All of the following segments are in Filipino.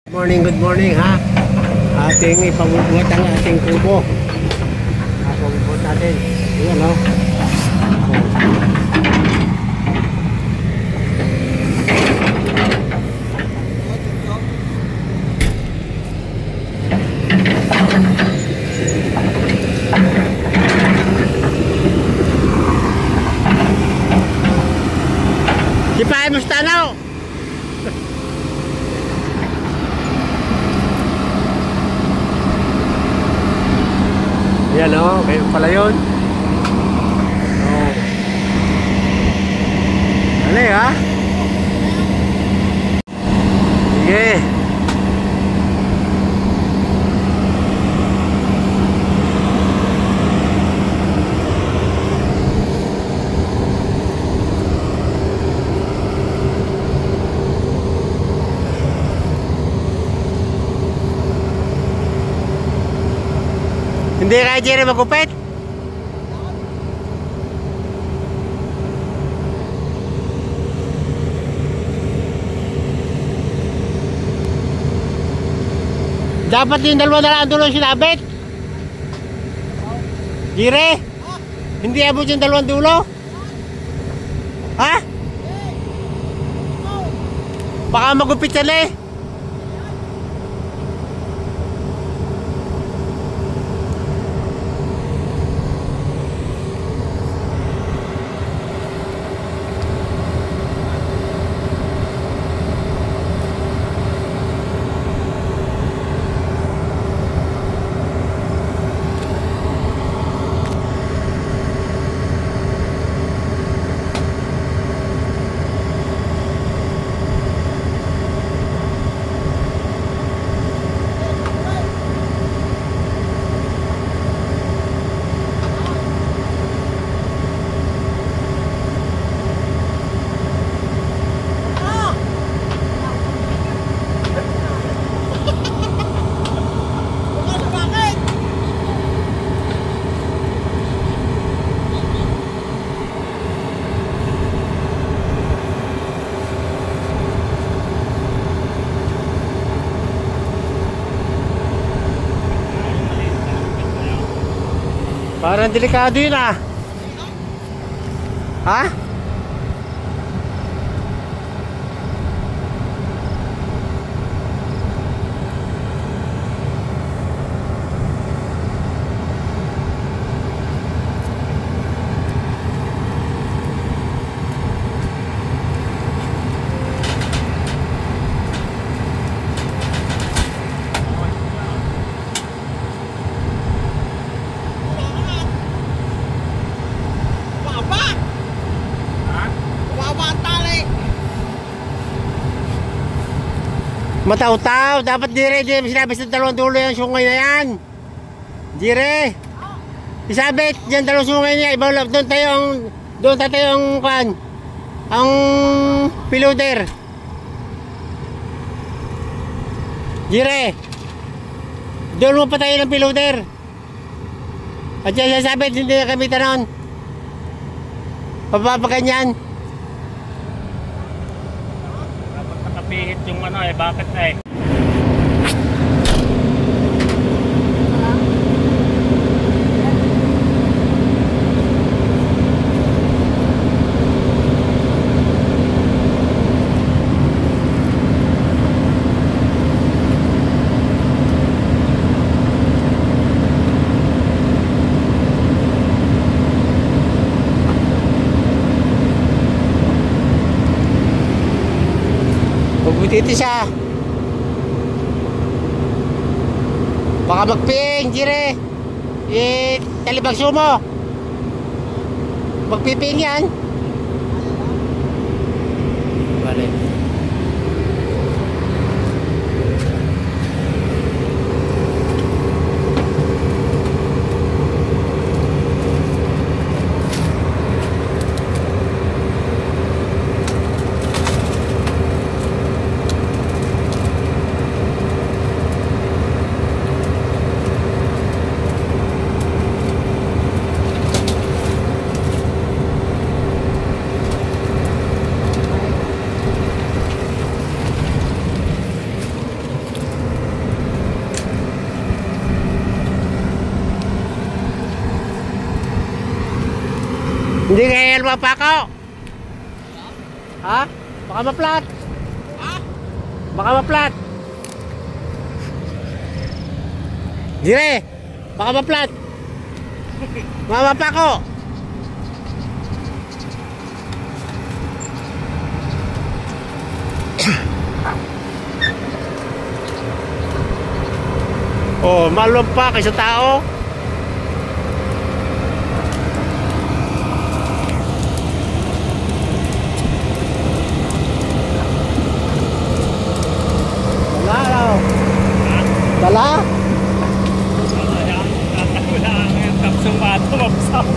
Good morning ha. Ating ipabubuhat ang ating kubo. Pabubuhat natin. Ayan o. Sipahin mo sa tanaw. Yan o, kayo pala yun. Dali ha. Sige. Hindi kaya Jerry magupit? Dapat yung dalawa na lang dulo sinabit? Jerry? Hindi abot yung dalawang dulo? Ha? Baka magupit sila eh. Parang delikado yun ah. Ha? Mataw-taw, dapat dire, sinabi sa dalawang dulo yung sungay na yan. Dire. Isabit, dyan dalawang sungay niya, ibaw lang, doon tayo ang kan, ang piloter. Dire. Doon mo pa tayo ng piloter. At dyan sasabit, hindi na kami tanon. Papapakanyan. Pihit yung ano eh, bakit eh? Dito siya. Baka magping, Jire. Talibag sumo. Magpiping yan. Bale. Hindi kaya yan mapako. Ha? Baka maplat. Ha? Baka maplat. Dire, baka maplat. Baka mapako. Oh, malumpa kaysa tao. Dala raw. Dala? Wala ang kapsong bato, mapsaw.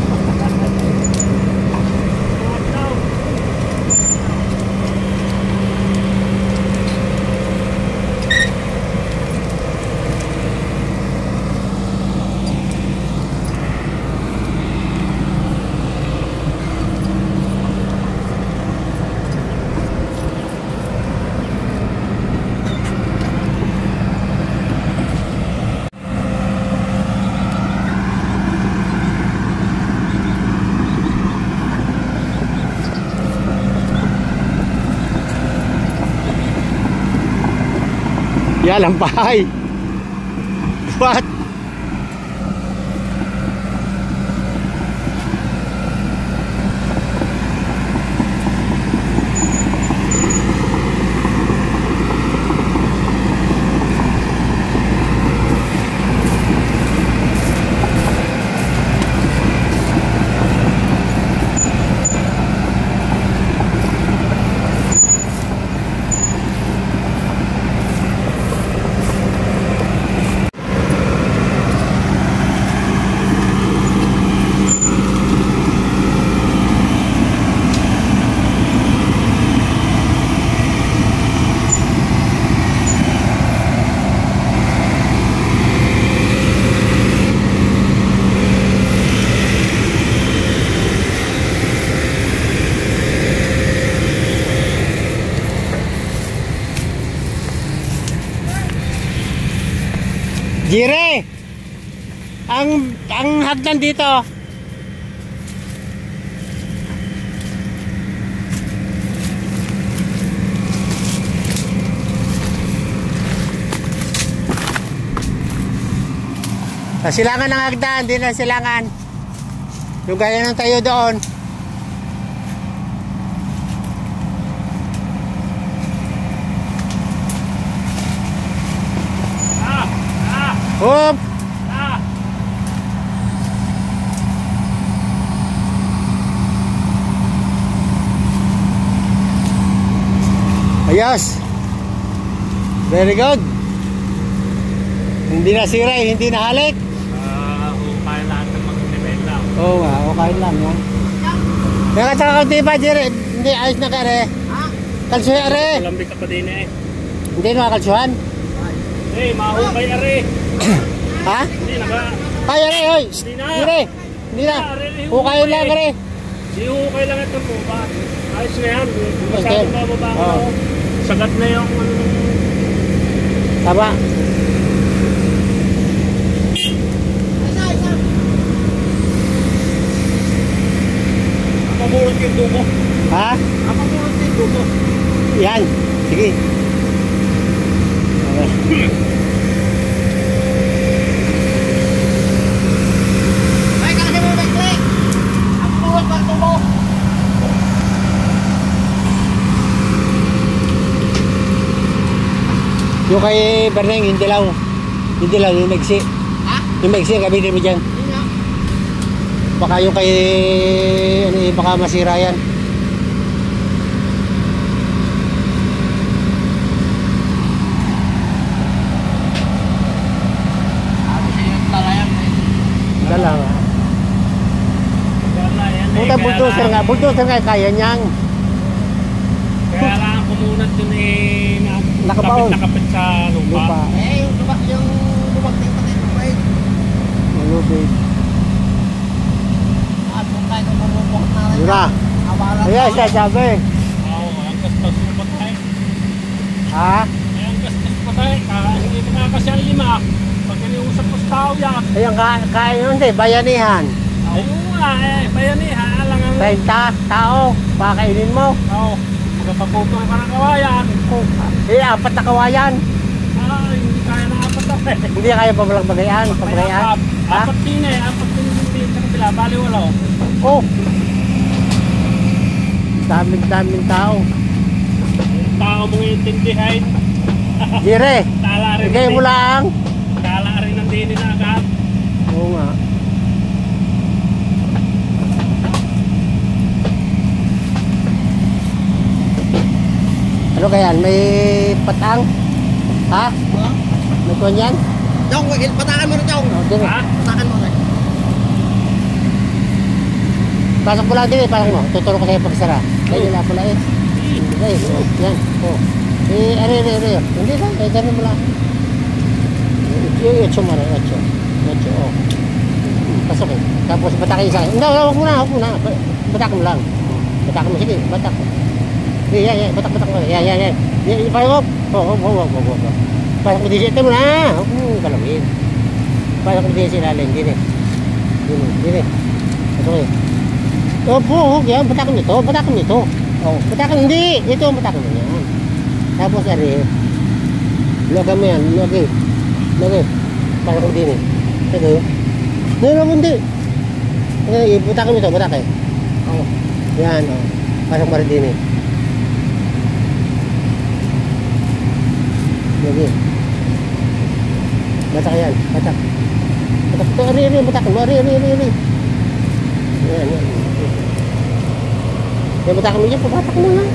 Yan ang bahay. What? Jire, ang hagdan dito. Sa silangan ng hagdan, di na silangan. Yung gaya ng tayo doon. Hop! Ayos! Very good! Hindi na siray, hindi na halik. Okay lang ng mag-level lang. Oo nga, okay lang yan. Kaya kaunti pa, Jere. Hindi, ayos na ka, re. Kalsuhan, re. Malambing ka pa din eh. Hindi na kalsuhan. Eh, mahukay na rin. Ha? Hindi na ba? Kaya re, hoy! Hindi na. Jere! Hindi na. Hukay lang, re. Hindi hukay lang itong buka. Ayos na yan. Masyadong Okay. mababa ko. Oo. Sagat na yung Tama. pamulot yung dumo. Ha? Pamulot yung dumo. Yan. Sige. Okay. Ay, kasi mo nag-click. Ang buwan ba ito mo? Yung kay Berneng, hindi lang. Hindi lang, yung maiksi. Ha? Yung maiksi, gamitin mo dyan. Hindi na. Baka yung kay, ano eh, baka masira yan. Sabi sa'yo yung talayan eh. Dala nga. Wala yan eh. Puta, bulldozer nga, kaya niyang. Kaya lang kumunat yun eh. Nakabaon. Nakapit sa lupa. Lupa. Eh, yung lumagting pa kayo ng break. Malubig. At kung kayo kumubok na rin. Yun na. Awalan Kaya siya sabi. Oo, ang gastos mo ba tayo? Ha? Ang gastos mo tayo. Hindi mo nakakasya ang 5. Pag iniusap mo sa tao yan. Ayun, kaya yun, hindi, bayanihan. Ayun nga eh. Bayanihan lang ang 30 tao, pakainin mo. Oo. Magpapupong ka ng kawayan. Eh, 4 na kawayan. Hindi kaya ng apat na eh. Hindi kaya pa walang bagayan, pabagayan. Ha? Apat din eh. Apat din yung din sa kabila. Bali wala. Oh. Daming tao. Tao mong intindihin. Jire, Tala rin. bigay mo lang. Tala rin ang dinin na agad. Oo nga. Ano kaya? May patang? Ha? May kunyan? Jong, patakan mo na Jong. O, dire. Ha? Patakan mo na. Pasok mo lang din eh, pasok mo. Tuturo ko sa'yo pagsara. Kaya nila pala eh. Okay, yan. Oh. Eh, are. Hindi lang, eh, ganun mo lang. Yung 8 mo rin, 8. 8, oh. Pasok eh. Tapos batakin isa. Hindi, huwag mo na. Batak mo lang. Batak mo, sige, batak. Yan, batak mo. Yan. Pasok. Oh. Pasok mo din siya mo na. Huwag mo kalawin. Pasok mo din siya ilalim. Dine. Pasok eh. Opo, yan, batakin nito. Oh, batakin, hindi. Ito ang batakin mo yan. Tapos, ari, lagay mo yan, lagay. Pasok mo din eh. Lagay. Hindi. Batakin mo ito, batakin. Oh, yan, oh. Pasok mo rin din eh. Lagay. Batak yan, batak. Batak ito, ari, batakin mo, ari. Yan. Yung batak mo dyan, pabatak mo nga.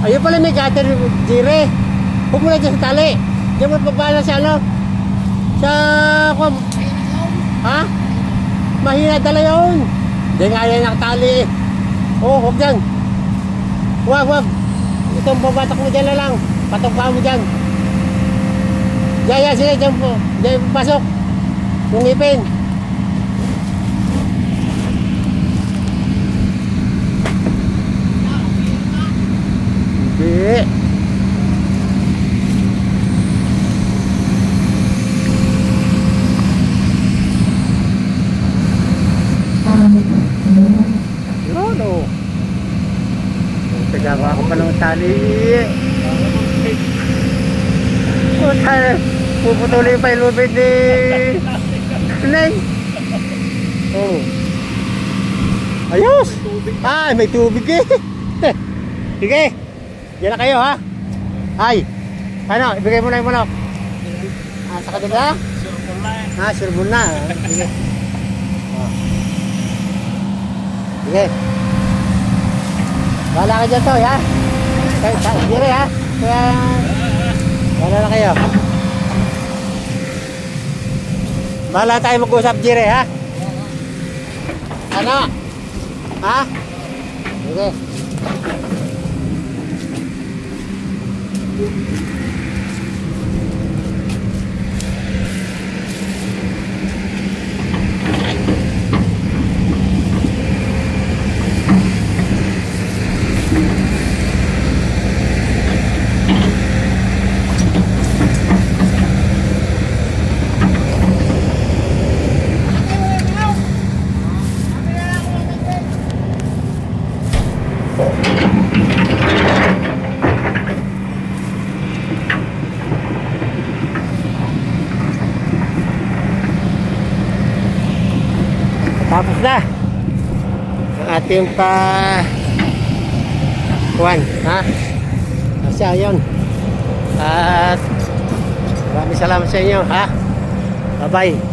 Ayun pala may gutter, Jire. Huwag mo na dyan sa tali. Diyan mo pabala sa ano? Sa... Ha? Mahina dala yun. Hindi nga yan nakatali eh. Oh, huwag dyan. Huwag. Itong babatak mo dyan na lang. Patungka mo dyan. Diyan, sige, dyan po. Diyan pasok. Yung ipin. Hindi. No. Tagawa ko pa ng tali. Puputuloy pa yung lubid ni Neng. Oh. Ayos. Ay, may tubig eh. Sige. Yan na kayo ha. Ay. Ano, ibigay mo na yung manok. Sa kanila? Surbol na. Sige. Sige. Bahala ka dyan to, ha? Dire, ha? Kaya... Bahala na kayo. Bahala tayo mag-usap, Dire, ha? Ano? Ha? Sige. Tapos na ang ating kuwan, ha? Kasi ayun. At maraming salamat sa inyo, ha? Bye-bye.